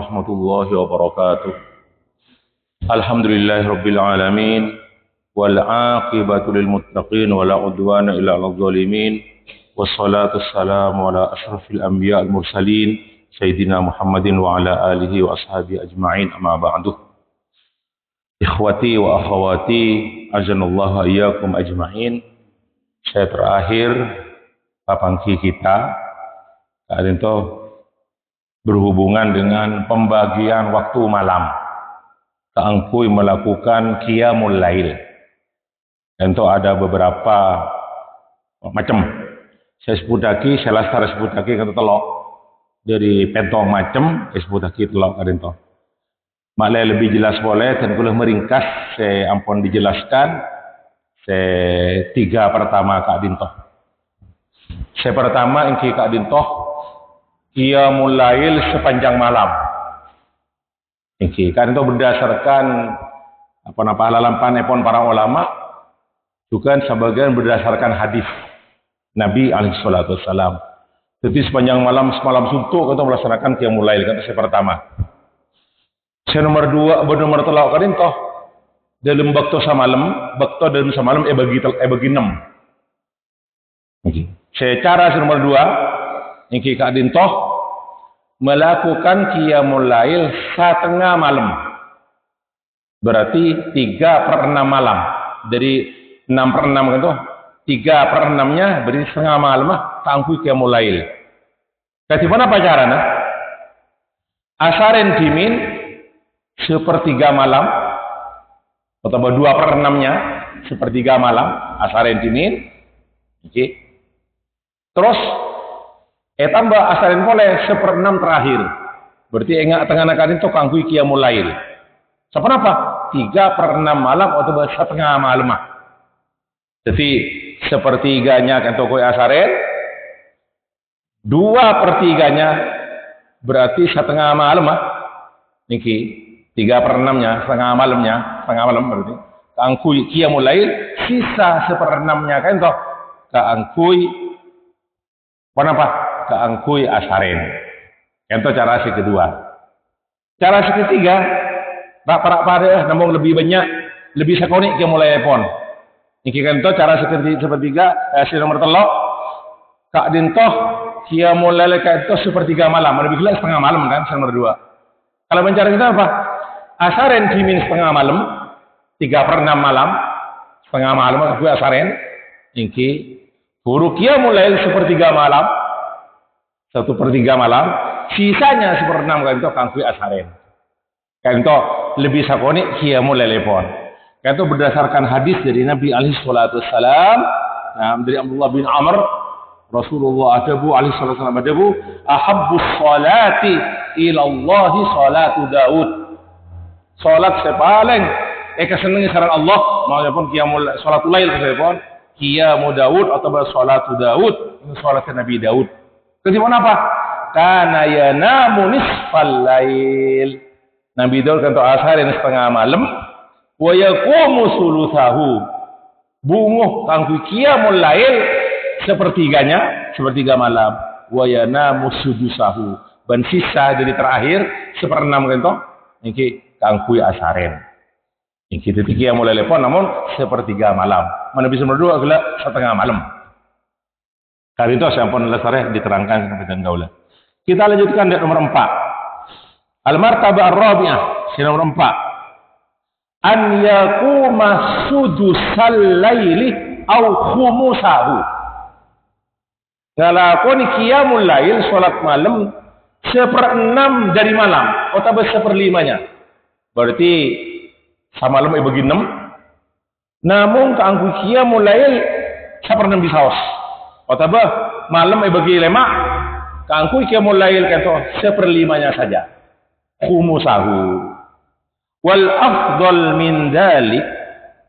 warahmatullahi wabarakatuh. Alhamdulillahirabbil alamin wal 'aqibatu lil muttaqin wala udwana illa 'alal zalimin. Wassalatu wassalamu ala asyrafil anbiya wal mursalin sayyidina Muhammadin wa ala alihi wa ashabihi ajma'in, amma ba'du. Ikhwati wa akhwati, azanallahu iyyakum ajma'in. Saya terakhir papangki kita kali itu berhubungan dengan pembagian waktu malam. Keangkui melakukan qiyamul lail. Itu ada beberapa macam. Saya sebut lagi, saya lastar sebut lagi kata telok dari pentong macam, saya sebut lagi telok kali itu. Maklai lebih jelas boleh dan kalau meringkas saya ampun dijelaskan. Saya tiga pertama Kak Dintoh. Saya pertama ingki Kak Dintoh qiyamul lail sepanjang malam. Ingki kan itu berdasarkan apa halalan epon para ulama, juga sebagian berdasarkan hadis Nabi alaihi salatu wassalam. Jadi sepanjang malam semalam suntuk kita melaksanakan qiyamul lail, kata saya pertama. Saya nomor dua, nomor telak Kak Dintoh dalam waktu semalam, waktu dalam semalam bagi 6. Okay. Saya cara nomor 2, ingki Kak Dintoh melakukan qiyamul lail setengah malam. Berarti 3/6 malam. Dari 6/6 kan tuh, 3/6-nya berarti setengah malam tangku qiyamul lail. Kasi mana apa caranya? Asarin dimin sepertiga malam. Atau 2/6-nya sepertiga malam asarin dinin. Okay. Terus tambah asarin boleh 1/6 terakhir. Berarti enggak tengah nakarin itu kangkui qiyamul lail. Seperapa? 3/6 malam atau setengah malam. Jadi sepertiganya kan toko asarin, 2/3-nya berarti setengah malam niki. 3/6-nya, setengah malam berarti. Keangkui qiyamul lail, sisa 1/6-nya kan toh keangkui apa? Keangkui asarin. Itu cara si kedua. Cara si ketiga, rak pada namun lebih banyak, lebih sakonik qiyamul lail pon. Niki kan toh cara sepertiga, si nomor telok. Kak Dintoh qiyamul lail kan toh sepertiga malam, lebih gelap setengah malam kan, nomor 2. Kalau mencari kita apa? Asaren dimin setengah malam, 3/6 malam, setengah malam aku asaren, ingki huru qiyamul lail sepertiga malam, 1/3 malam, sisanya 1/6 kan itu kangkui asaren. Kan itu lebih sakoni qiyamul lail pon. Kan itu berdasarkan hadis dari Nabi alaihi salatu wassalam, dari Abdullah bin Amr, Rasulullah adabu alaihi salatu wassalam adabu, ahabbus salati ila Allah salatu Daud. Salat sepaling kesenangan sareng Allah maupun qiyamul salatul lail kesepon qiyamul Daud atau salatu Daud, salat Nabi Daud. Kesimpulan apa? Kana yanamu nisfal lail. Nabi Daud kan asarin setengah malam, wa yaqumu sulusahu. Bunguh kanggo qiyamul lail sepertiga malam, wa yanamu sudusahu. Dan sisa dari terakhir 1/6 kan toh niki kangkui asaren. Ingki detik yang mulai telepon namun sepertiga malam. Mana bisa berdua gelap setengah malam. Kali itu saya pun lasareh diterangkan sampai dan gaula. Kita lanjutkan di nomor 4. Al-martabah ar-rabi'ah, nomor 4. An yaquma sudusal laili au khumusahu. Ngalakoni qiyamul lail salat malam 1/6 dari malam atau 1/5-nya. Berarti samalam bagi 6. Namun keangku qiyamul lail 1/6 bisaos. Atau malam bagi 5. Keangku qiyamul lail kan 1/5-nya saja. Khumusahu. Wal afdal min dzalik.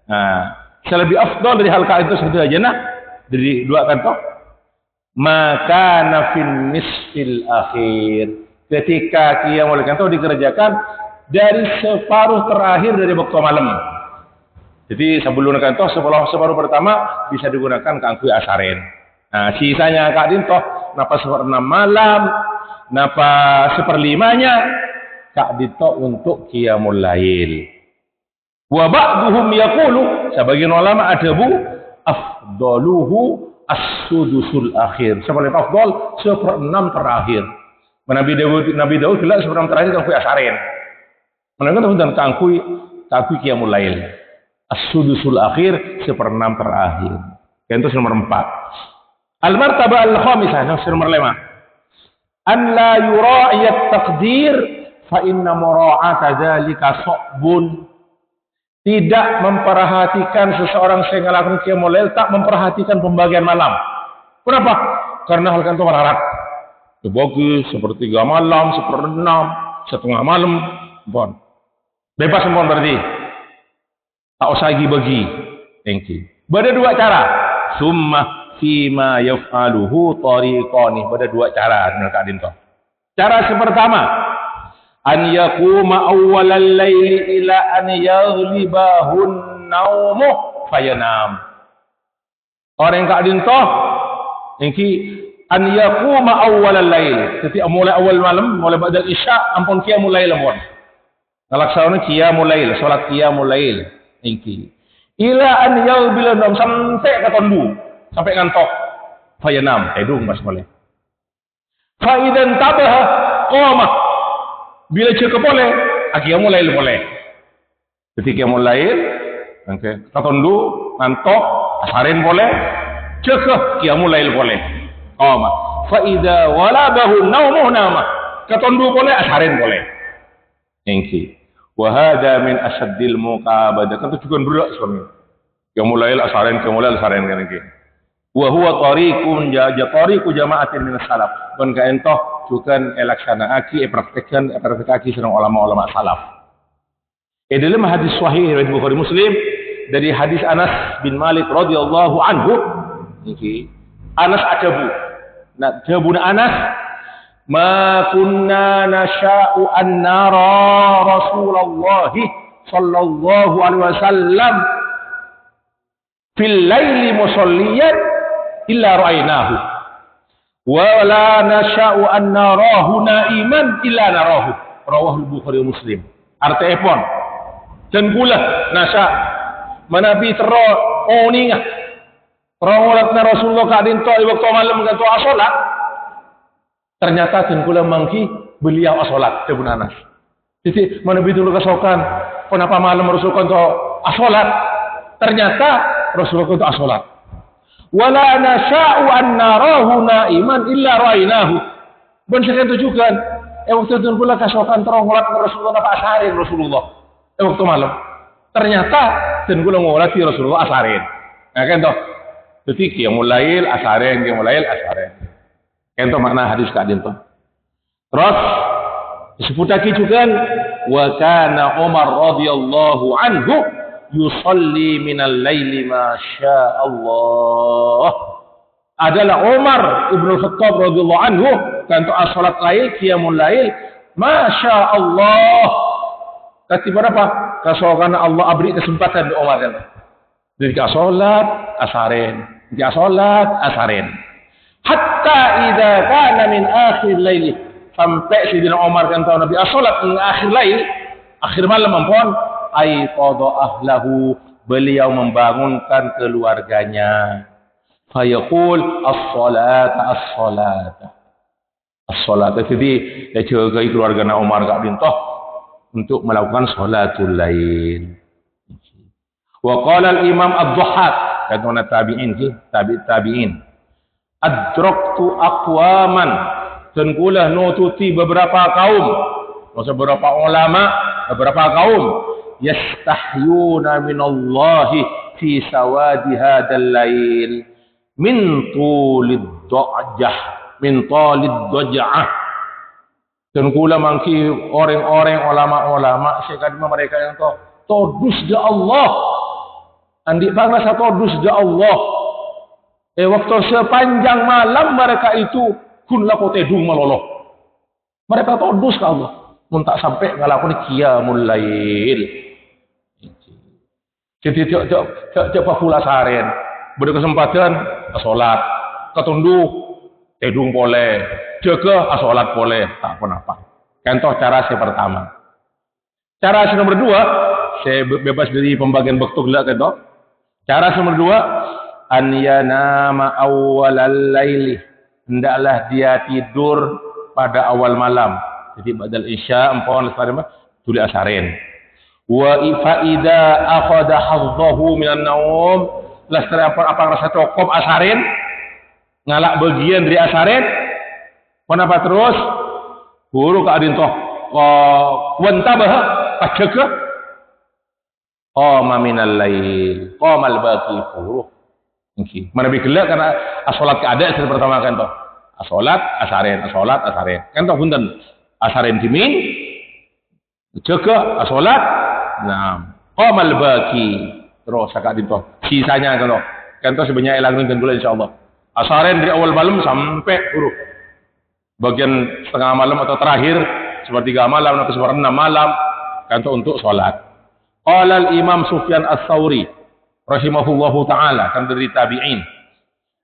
Nah, selebih afdal dari hal itu saja nah dari 2 kan toh. Maka nafin nisfil akhir. Ketika qiyamul lail kan dikerjakan dari separuh terakhir dari waktu malam. Jadi sebelum kantor separuh pertama bisa digunakan kangkui asaren. Nah, sisanya Kak Dintoh napa 1/6 malam, napa 1/5-nya Kak Dito untuk qiyamul lail. Wa ba'duhum yaqulu, sebagian ulama ada afdaluhu as-sudusul akhir. Sepaling afdal 1/6 terakhir. Nabi Daud bilang 1/6 terakhir kangkui asarin. Menangkan dan kangkui qiyamul lail. As-sudusul akhir 1/6 terakhir. Itu nomor 4. Al-martabah al-khamisah nomor 5. An la yura'i at-taqdir fa inna mura'ata dzalika su'bun. Tidak memperhatikan seseorang yang melakukan qiyamul lail, tak memperhatikan pembagian malam. Kenapa? Karena hal itu berharap. Bagus, sepertiga malam, 1/6, setengah malam, bon. Bebas mohon berarti. Tak usah bagi. Thank you. Ada 2 cara. Summa fima yaf'aluhu tariqani. Ada 2 cara menurut Kak Dinto. Cara yang pertama, an yaquma awwalal laili ila an yaghlibahun naumu fayanam. Orang Kak Dinto ingki an yaquma awwalal lail. Jadi mulai awal malam, mulai ba'dal isya ampun qiyamul lail ampun. Ngalaksauna qiyamul lail, salat qiyamul lail ingki. Ila an yaghlibahun sampai ketondu, sampai ngantok. Fayanam, tidur Mas boleh. Fa idan tabaha qama. Bila cekap boleh, qiyamul lail boleh. Ketika qiyamul lail, ketondu, ngantok, asarin boleh, cekap qiyamul lail boleh. Qama. Fa idza walabahu naumu nama. Ketondu boleh, asarin boleh. Engki. Wa hadza min asyaddil muqabadah. Kan itu juga berat suami. Qiyamul lail asarin kan engki. Wa huwa tariqu jama'atin min salaf. Kon ka entoh bukan elaksanaaki praktekkan sedang ulama-ulama salaf. Dalam hadis sahih riwayat Bukhari Muslim dari hadis Anas bin Malik radhiyallahu anhu, niki Anas jawabuna Anas, ma kunna nasha'u an nara Rasulullah sallallahu alaihi wasallam fil laili musalliyan illa ra'aynahu wa la nasha'u an narahu na'iman illa narahu. Rawahul Bukhari Muslim. Artepon dan kula nasa manabi tero oninga rawulat na Rasulullah kadinto waktu malam kanto asolat, ternyata dan kula mangki beliau asolat Ibnu Anas. Jadi manabi dulu kasokan kenapa malam Rasul kanto asolat, ternyata Rasulullah kanto asolat. Wala nasha'u an narahu na'iman illa ra'aynahu. Ben saya tunjukkan waktu itu pula kasokan terongolat Rasulullah apa asarin Rasulullah waktu malam. Ternyata dan kula ngolati Rasulullah asarin. Nah kan toh. Jadi qiyamul lail asarin. Kan toh makna hadis Kak Dinto. Terus disebut lagi juga wa kana Umar radhiyallahu anhu yusalli minal laili ma syaa Allah. Adalah Umar Ibnu Khattab radhiyallahu anhu kanto salat lail qiyamul lail masya Allah. Kati berapa? Kasokan Allah abri kesempatan di Umar kan. Jadi salat asarin. Hatta idza kana min akhir lail, sampai Sayyidina Umar kan tahu Nabi salat di akhir lail, akhir malam ampun, ai qada ahlahu, beliau membangunkan keluarganya. Fayaqul as-salata. Jadi dia jaga keluarga Umar Kak Dinto untuk melakukan salatul lail. Wa qala al-Imam Ad-Dhahhak, kata tabi'in. Adraktu aqwaman, dan kula nututi beberapa kaum, beberapa ulama, beberapa kaum yastahyuna minallahi fi sawadi hadzal lail min tulid dajah. Dan kula mangki orang-orang ulama-ulama sekadima mereka yang todus ja Allah. Andi bangsa todus ja Allah. Waktu sepanjang malam mereka itu kun lako tedung malolo. Mereka todus ke Allah. Mun tak sampai ngalakoni qiyamul lail. Jadi coba pula saren. Berkesempatan salat, ketundu tedung boleh. Jaga asolat boleh, tak apa-apa. Contoh cara saya pertama. Cara saya nomor dua, saya bebas dari pembagian waktu gelap contoh. Cara saya nomor dua, an yanama awwalal laili. Hendaklah dia tidur pada awal malam. Jadi badal isya empon lesarema tuli asarin. Wa fa idza akhadha haddahu minan naum, lesar apa rasa cukup asarin, ngalak bagian dari asarin. Kenapa terus? Guru ka adin toh wantabah pacaka qama minal lail qamal baqi furuh. Niki mana bigelak karena salat kada sing pertama kan toh. Salat asarin, salat asarin. Kan toh punten asarin dimin jaga salat. Nah, qamal baqi terus sakak adin toh. Sisanya kan toh. Kan toh sebenarnya elang dan gula insyaallah. Asarin dari awal malam sampai furuh. Bagian setengah malam atau terakhir sepertiga malam atau seperempat malam kan untuk sholat. Qala al-Imam Sufyan Ats-Tsauri rahimahullahu taala kan dari tabi'in.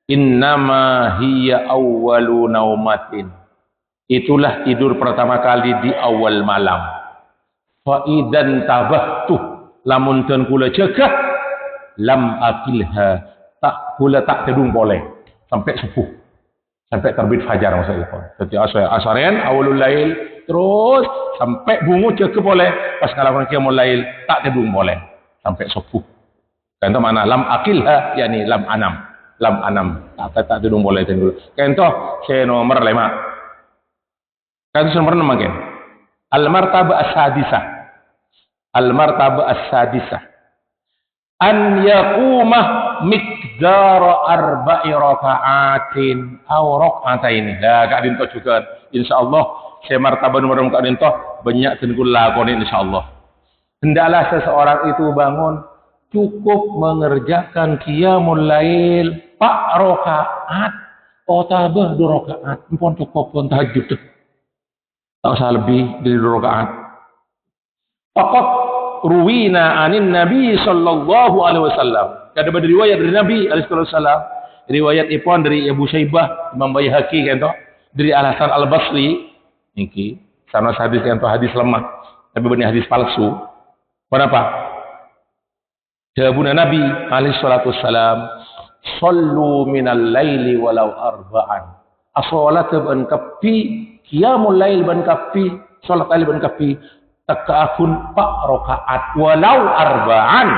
Innama hiya awwalu naumatin. Itulah tidur pertama kali di awal malam. Fa idan tabahtu lamun ten kula cegah lam akilha tak kula tak tedung boleh sampai subuh. Sampai terbit fajar maksudnya. Jadi asaran awalul lail terus sampai bungu cekep boleh. Pas ngalakukan qiyamul lail tak tedung boleh sampai subuh. Contoh mana lam akilha yakni lam anam. Lam anam tak tedung boleh dulu. Contoh saya nomor 5. Contoh nomor 6 mungkin. Al martabah as-sadisah. Al martabah as-sadisah. An yaqumah miqdar arba'i raka'atin aw raka'ataini. Lah Kak Dinto juga insyaallah saya martabah nomor Kak Dinto banyak tenggul lakoni insyaallah. Hendaklah seseorang itu bangun cukup mengerjakan qiyamul lail 4 rakaat atau tambah 2 rakaat. Ampun cukup pun tahajud. Tak usah lebih dari 2 rakaat. Faqat ruwina anin Nabi sallallahu alaihi wasallam. Ada riwayat dari Nabi alaihi wasallam. Riwayat ipon dari Abu Syaibah, Imam Baihaqi kan toh, dari Al Hasan Al Basri niki. Sana hadis kan toh hadis lemah, tapi benar hadis palsu. Kenapa? Jawabuna Nabi alaihi salatu wasallam, "Shallu minal laili walau arba'an." As-salat ban kafi, qiyamul lail ban kafi, salat lail ban kafi. Takakun 4 rakaat walau arba'an.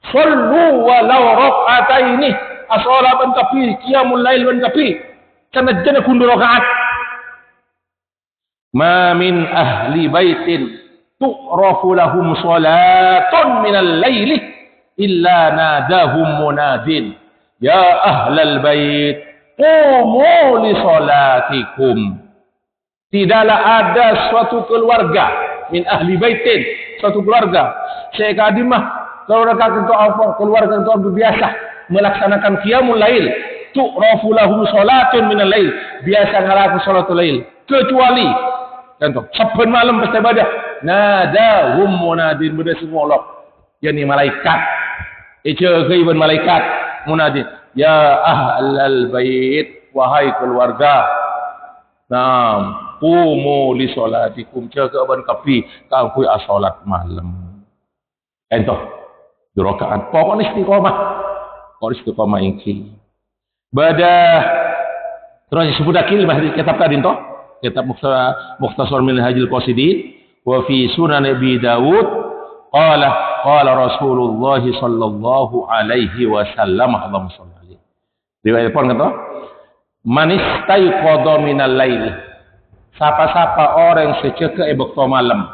Sallu walau raka'ataini. As-salat ban kafi, qiyamul lail ban kafi. Kana jana kun 2 rakaat. Ma min ahli baitin tu'rafu lahum salatun minal laili illa nadahum munadin. Ya ahlal bait, qumu li salatikum. Tidaklah ada suatu keluarga min ahli baitin, suatu keluarga. Saya kadimah keluarga itu biasa melaksanakan qiyamul lail. Tu'rafu lahum salatun minal lail. Biasa ngalaku salatul lail. Kecuali contoh, saben malam pasti ibadah. Nadahum munadin beda semua Allah. Yani malaikat. Ijagaiban malaikat munadin. Ya ahlal bait, wahai keluarga. Naam. Qumu li salatikum, jaga ban kapi kangkui as-salat malam. Ento 2 rakaat pokok istiqomah. Kok istiqomah iki. Badah terus disebut akil bahasa kitab tadi toh. Kitab Mukhtasar Minhajul Qasidin wa fi Sunan Abi Dawud qala Rasulullah sallallahu alaihi wasallam Allahumma shalli alaihi. Riwayat pun kata man istaiqadha minal lail. Sapa-sapa orang seceka ebekto malam.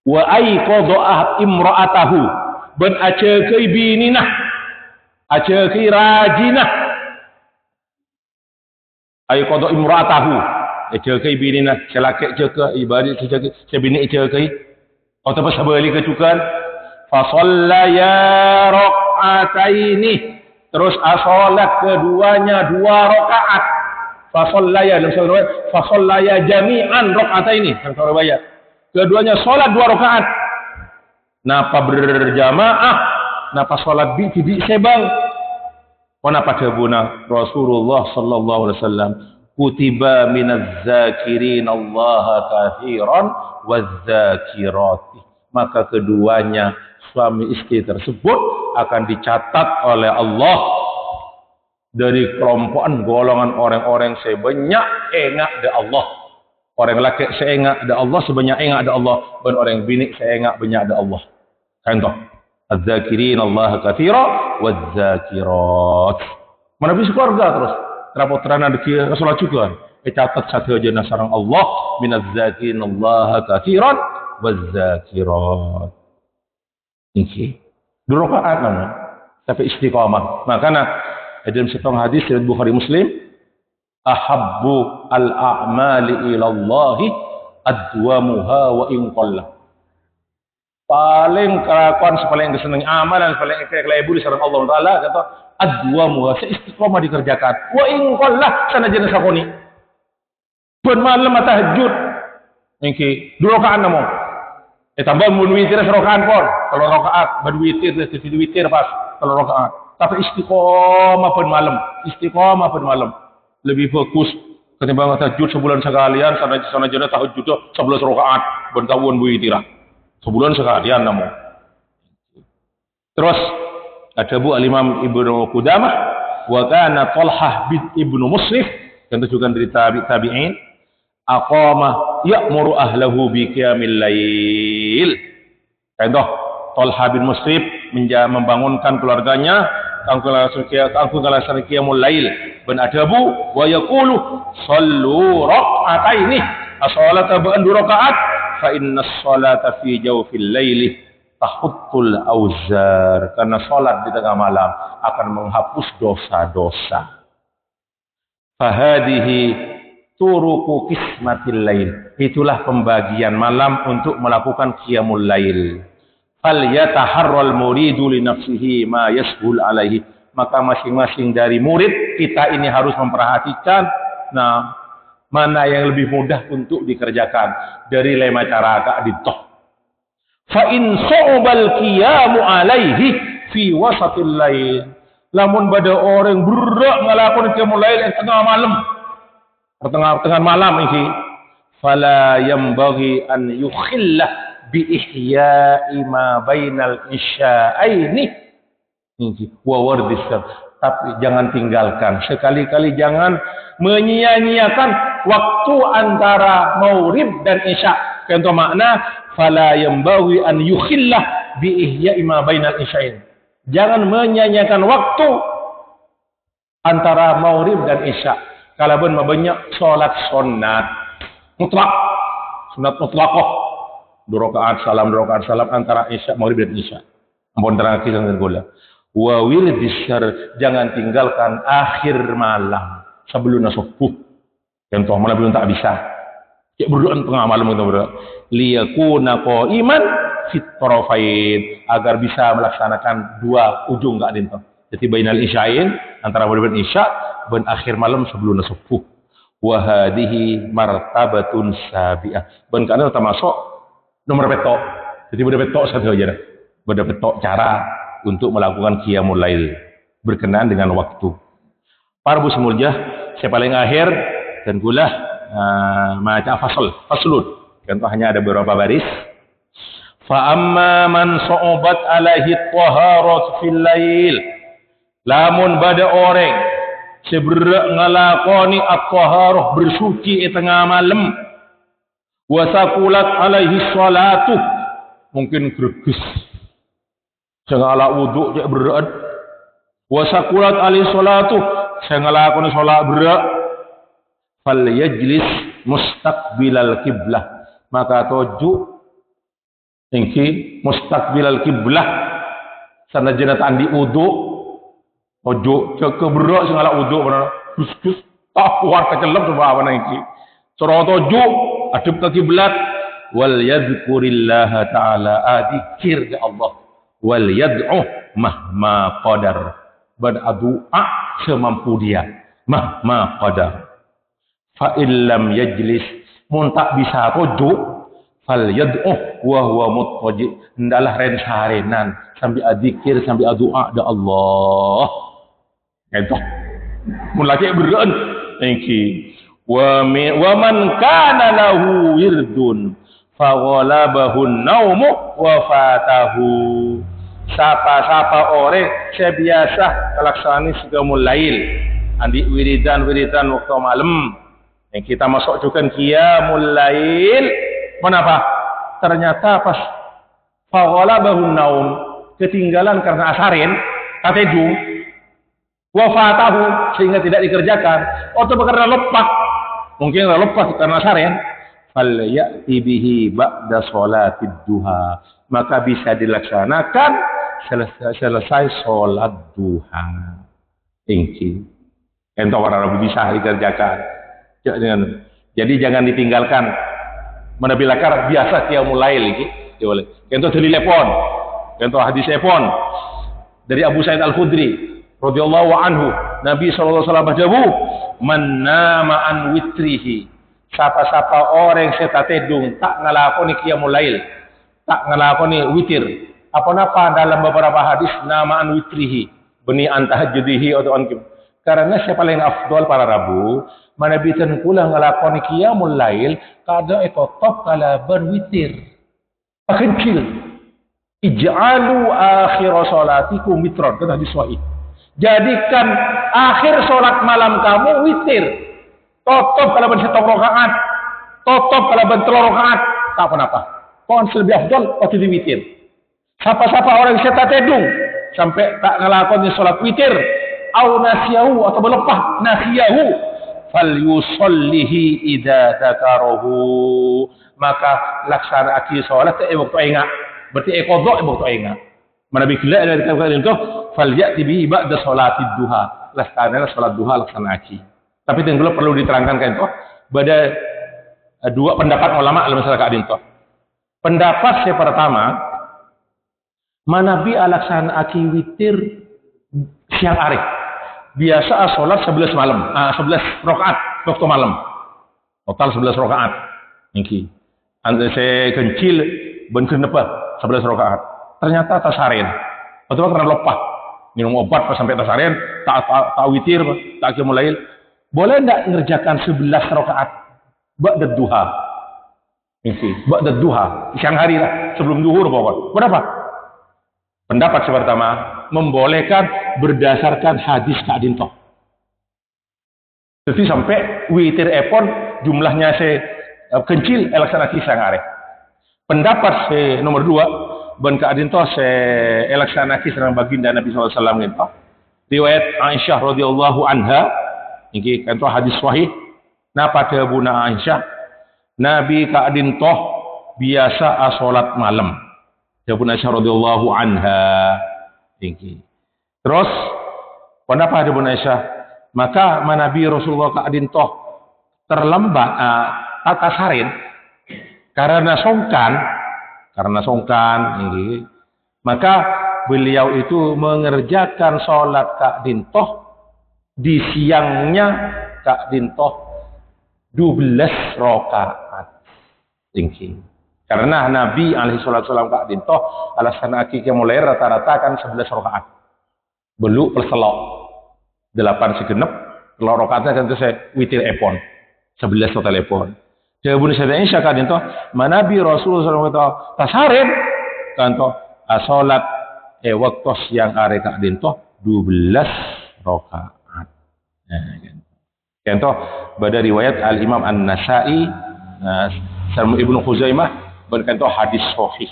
Wa aiqadha imra'atahu ban acekei bininah. Acekei rajinah. Aiqadha imra'atahu. Acekei bininah. Selakek ceka ibadat ceka sebini acekei. Atau pas balik kecukan. Fa shallaya rak'ataini. Terus as-salat keduanya 2 rakaat. Fasallaya dalam surah fasallaya jami'an rakaataini dalam surah bayat. Keduanya salat 2 rakaat. Napa berjamaah, napa salat bi sebang. Kenapa jabuna Rasulullah sallallahu alaihi wasallam kutiba minaz zakirin Allah katsiran waz-zakirati. Maka keduanya suami istri tersebut akan dicatat oleh Allah dari kelompokan golongan orang-orang sebanyak ingat da Allah. Orang laki seingat da Allah sebanyak ingat da Allah, dan orang bini seingat banyak da Allah. Contoh, az-zakirin Allah katsira waz-zakirat. Mana bisa keluarga terus. Terapotran ada kia Rasulullah juga. Catat satu aja nasarang Allah minaz zakirin Allah katsiran waz-zakirat. Ini dua rakaat nama, tapi istiqamah. Makanya dalam satu hadis riwayat Bukhari Muslim, ahabbu al-a'mali ila Allah adwamuha wa in qalla. Paling kelakuan paling disenangi amalan paling kelebu di sareng Allah Taala kata adwamuha, seistiqamah dikerjakan. Wa in qalla sanajan sakoni. Pun malam tahajud. Niki dua rakaat namo. Tambah mun witir serokaan pun. Kalau rakaat berwitir witir pas kalau rakaat. Tapi istiqomah pun malam. Istiqomah pun malam. Lebih fokus ketimbang tahajud sebulan sekalian sana jana tahajud 11 rakaat ben kawon witir. Sebulan sekalian namun. Terus ada Bu Al-Imam Ibnu Qudamah wa kana Talhah bin Ibnu Musrif yang juga dari tabi'in aqama ya'muru ahlahu bi qiyamil lail. Contoh, Talha bin Musrif membangunkan keluarganya angkulasan qiyamul lail ban adabu wa yaqulu sallu rak'ataini as-salata ba'an rakaat fa inna as-salata fi jawfil laili tahuttul auzar, karena salat di tengah malam akan menghapus dosa-dosa. Fahadihi turuku qismatil lail, itulah pembagian malam untuk melakukan qiyamul lail. Fal yataharral muridu li nafsihi ma yashul alaihi, maka masing-masing dari murid kita ini harus memperhatikan mana yang lebih mudah untuk dikerjakan dari 5 cara agak ditoh. Fa in sa'ubal qiyamu alaihi fi wasatil lail, lamun bada orang berak ngalakon qiyamul lail tengah malam, pertengahan malam ini, fala yambaghi an yukhilla bi ihya'i ma bainal isya'aini wa wardis, tapi jangan tinggalkan, sekali-kali jangan menyia-nyiakan waktu antara maghrib dan isya. Contoh makna fala yambaghi an yukhilla bi ihya'i ma bainal isya'ain, jangan menyia-nyiakan waktu antara maghrib dan isya. Kalau pun banyak sholat sunat mutlak, sunat mutlaqah, 2 rakaat salam antara isya maghrib dan isya. Ampun terakhir dan gula. Wa wirdis syar, jangan tinggalkan akhir malam sebelum subuh. Contoh mana belum tak bisa. Cek berdoa tengah malam kita berdoa. Liyakuna qa'iman fit tarafain, agar bisa melaksanakan 2 ujung enggak dinto. Jadi bainal isya'in, antara maghrib dan isya, dan akhir malam sebelum subuh. Wa hadhihi martabatun sabi'ah. Ben kana termasuk nomor petok. Jadi beda petok satu aja dah. Beda petok cara untuk melakukan qiyamul lail berkenaan dengan waktu. Para bu semuljah, saya paling akhir dan gula maca faslun. Contoh hanya ada beberapa baris. Fa amma man sa'ubat alaihi taharat fil lail, lamun bada orang seberak ngalakoni at-taharah bersuci di tengah malam, wa saqulat alaihi salatu, mungkin greges sengala wudu cek berat, wa saqulat alaihi salatu sengalakoni salat berat, fal yajlis mustaqbilal qiblah, maka tuju ingki mustaqbilal qiblah sanajan tandi wudu ojo ke berak sing ala wudu bener dus tak kuat kecelep coba apa iki cara tuju adep ke kiblat wal yadhkurillaha taala, adzikir ya Allah, wal yad'u mahma qadar, berdoa semampu dia, mahma qadar. Fa illam yajlis, mun tak bisa tuju, fal yad'u wa huwa muttaji, hendalah rensarenan sambil adzikir sambil doa da Allah. Itu mun lagi bereun engki wa man kana lahu wirdun faghalabahu an-naumu wa fatahu. Sapa-sapa orang sebiasa kelaksani sigamul lail andi wiridan waktu malam yang kita masukkan qiyamul lail. Kenapa? Ternyata pas faghalabahu an-naum ketinggalan karena asarin tatedung wafatahu sehingga tidak dikerjakan atau karena lepas, mungkin lepas karena asarin, fal ya'ti bihi ba'da sholatid duha, maka bisa dilaksanakan selesai sholat duha. Ingki entah orang bisa dikerjakan. Jadi jangan ditinggalkan. Menabilakar biasa qiyamul lail iki boleh. Contoh telepon, contoh hadis telepon dari Abu Sa'id Al-Khudri radhiyallahu anhu, Nabi sallallahu alaihi wasallam berjawab, "Man nama an witrihi." Sapa-sapa orang setatedung tak ngelakoni qiyamul lail, tak ngelakoni witir. Apa-apa dalam beberapa hadis nama an witrihi, beni antahajjudihi atau ankim. Karena siapa paling afdal para Rabu, mana bitan kula ngelakoni qiyamul lail kada top kala berwitir. Kencil. Ij'alu akhir salatikum witron, kata hadis sahih. Jadikan akhir sholat malam kamu witir. Totop kalau bersetong rakaat, totop kalau bertelur rakaat, tak apa-apa. Pohon lebih afdal pasti witir. Siapa-siapa orang yang tedung sampai tak ngelakoni sholat witir, au nasiyahu atau berlepah nasiyahu, fal yusollihi idza dzakarahu, maka laksana aki sholat waktu ingat, berarti qadha waktu ingat. Mana bikila dari kata itu fal ya'ti bihi ba'da sholatid duha, laksana sholat duha laksana aki. Tapi tentu perlu diterangkan kan itu pada dua pendapat ulama dalam masalah keadaan itu. Pendapat yang pertama, manabi alaksana aki witir siang hari. Biasa sholat 11 malam, 11 rakaat waktu malam. Total 11 rakaat. Niki. Anda saya kencil ben kenapa 11 rakaat. Ternyata tasarin. Atau karena lupa minum obat pas sampai tasarin, tak witir, tak qiyamul lail. Boleh enggak ngerjakan 11 rakaat ba'da duha? Niki, ba'da duha, siang hari lah, sebelum zuhur pokok. Berapa? Pendapat yang pertama membolehkan berdasarkan hadis Ka'din toh. Jadi sampai witir epon jumlahnya kencil elaksana siang hari. Pendapat nomor 2 ban Ka'din toh elaksana kisah baginda Nabi SAW itu. Riwayat Aisyah radhiyallahu anha, ini kan toh hadis sahih. Nah pada buna Aisyah, Nabi Ka'din toh biasa salat malam. Jabun Aisyah radhiyallahu anha. Ini. Terus kenapa ada buna Aisyah? Maka Nabi Rasulullah Ka'din toh terlambat tasarin karena songkan ini. Maka beliau itu mengerjakan sholat Ka'din toh di siangnya Ka'din toh 12 rakaat. Tinggi. Karena Nabi alaihi salatu wasallam Ka'din toh alasan akiknya mulai rata-rata kan 11 rakaat. Belum perselok 8 segenep, kalau rakaatnya kan itu saya witir epon 11 total epon. Jawabun saya Aisyah Ka'din toh Nabi Rasulullah SAW tasarin kan toh salat waktu siang hari Ka'din toh 12 rakaat. Contoh pada riwayat Al Imam An-Nasa'i, Ibnu Khuzaimah berkata hadis sahih.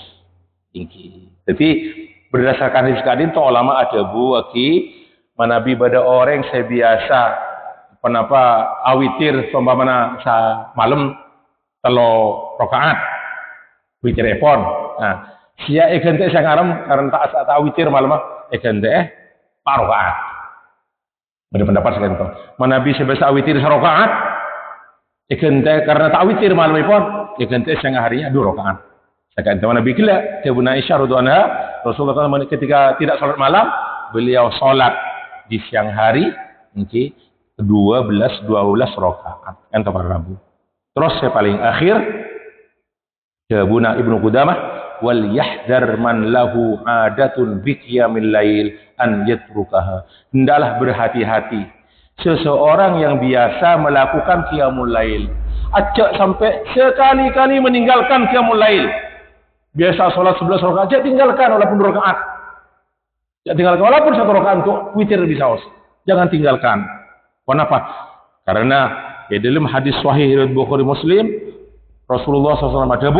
Jadi berdasarkan hadis Ka'din toh ulama ada buaki Nabi pada orang saya biasa kenapa awitir seumpamana malam telo rakaat witir epon. Nah, sia egente sang aram karena tak witir malam egente par rakaat. Ada pendapat sekian itu. Nabi sebisa witir rakaat egente karena tak witir malam epon egente sang harinya 2 rakaat. Sekian itu Nabi gila Ibnu Aisyah radhiyallahu anha Rasulullah ketika tidak salat malam beliau salat di siang hari niki 12 rakaat ento para Rabu. Terus yang paling akhir jawabuna Ibnu Qudamah wal yahdar man lahu adatun bi qiyamil lail an yatrukaha. Hendaklah berhati-hati seseorang yang biasa melakukan qiyamul lail. Acak sampai sekali-kali meninggalkan qiyamul lail. Biasa sholat 11 rakaat, acak tinggalkan walaupun 2 rakaat. Acak tinggalkan walaupun 1 rakaat untuk witir bisa. Jangan tinggalkan. Kenapa? Karena di dalam hadis sahih riwayat Bukhari Muslim, Rasulullah SAW berkata,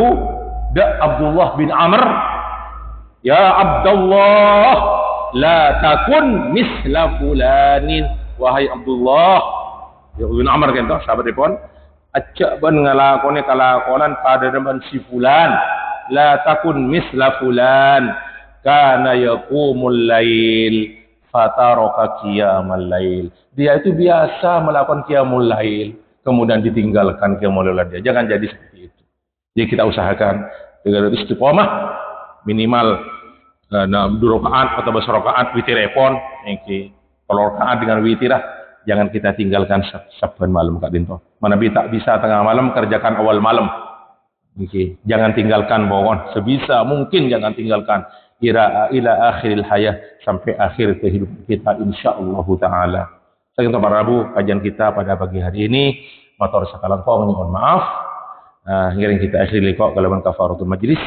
"Da Abdullah bin Amr, ya Abdullah, la takun misla fulanin." Wahai Abdullah, ya bin Amr kan toh, sahabat pun, acak ban ngalakone kalakonan pada depan si fulan, la takun misla fulan, kana yaqumul lail fataraka qiyamal lail. Dia itu biasa melakukan qiyamul lail, kemudian ditinggalkan qiyamul lail dia. Jangan jadi seperti itu. Jadi kita usahakan dengan istiqomah minimal 2 rakaat atau 2 rakaat witir epon. Kalau rakaat dengan witirah jangan kita tinggalkan saben malam Kak Dinto. Mana tak bisa tengah malam kerjakan awal malam. Jangan tinggalkan bawon. Sebisa mungkin jangan tinggalkan ila akhiril hayah, sampai akhir kehidupan kita insyaallah taala. Saya para Rabu kajian kita pada pagi hari ini. Matur sakalan kau mohon maaf. Ngiring kita akhiri kok kalawan kafaratul majlis.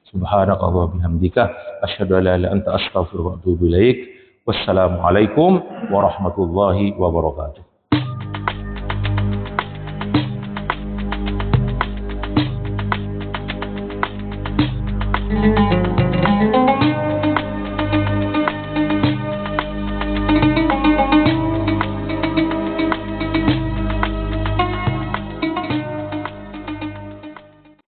Subhanakallahumma bihamdika asyhadu an la ilaha illa anta astaghfiruka wa atubu ilaik. Wassalamualaikum warahmatullahi wabarakatuh.